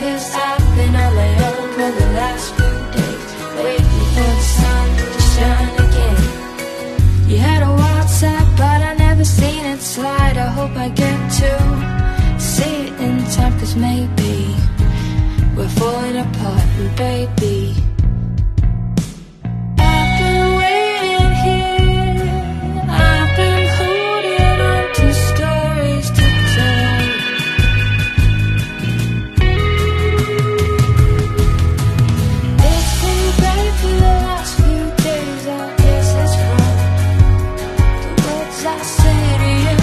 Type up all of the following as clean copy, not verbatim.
'cause I've been on my own for the last few days, waiting for the sun to shine again. You had a WhatsApp, but I never seen it slide. I hope I get to see it in time, 'cause maybe we're falling apart, and baby, I've been waiting here. I've been holding on to stories to tell. It's been great for the last few days. I guess it's from the words I say to you,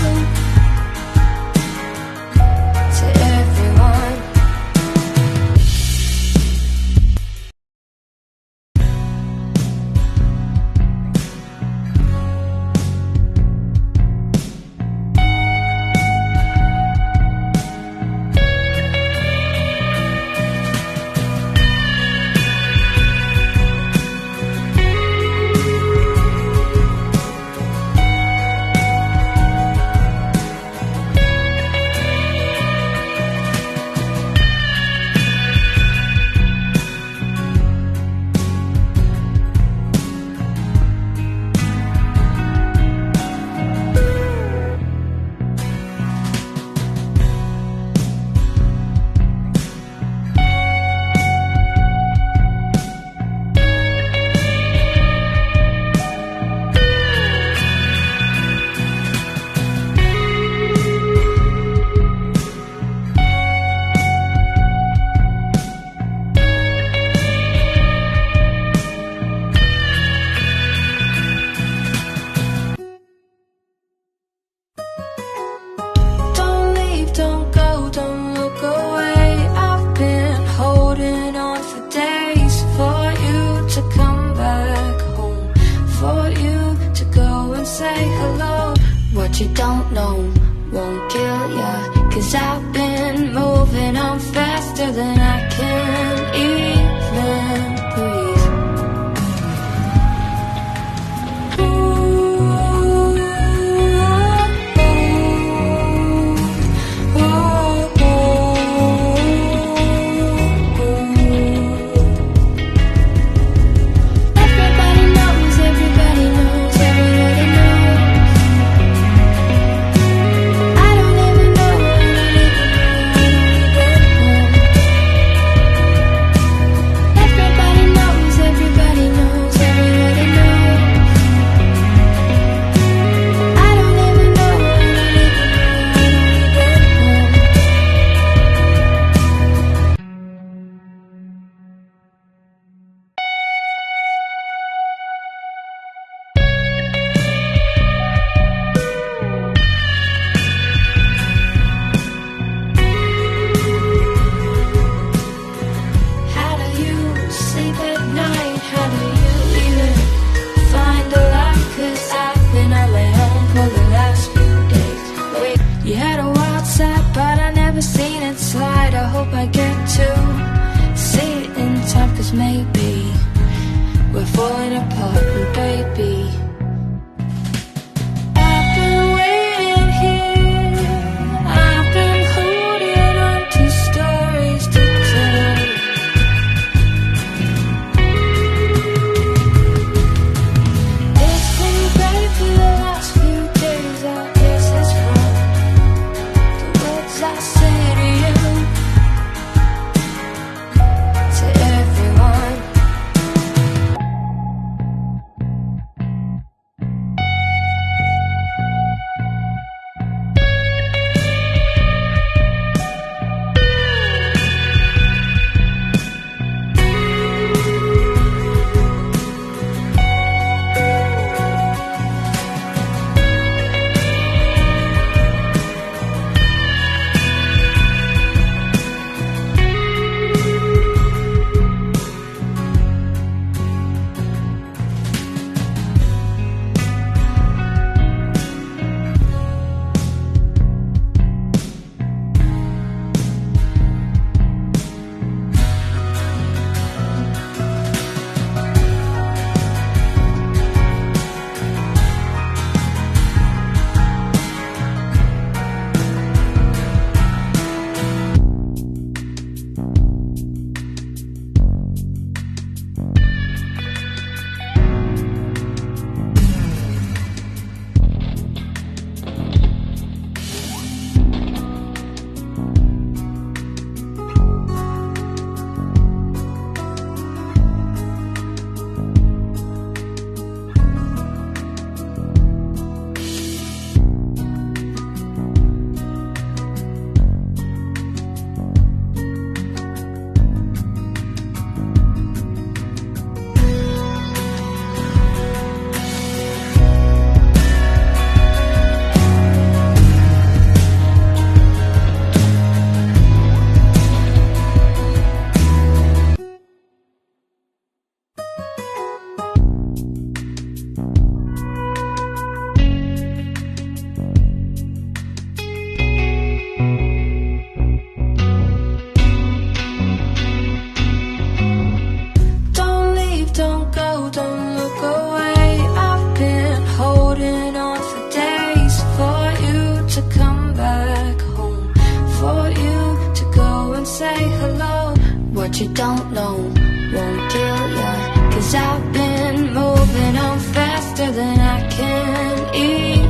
to everyone. Don't leave, don't go, don't look away. I've been holding on for days for you to come back home, for you to go and say hello. What you don't know won't kill ya, 'cause I've been moving on faster than I can even breathe. Everybody knows, everybody knows, everybody knows. I don't even know, I don't even know, I don't even know. what you don't know won't kill ya. 'Cause I've been moving on faster than I can eat.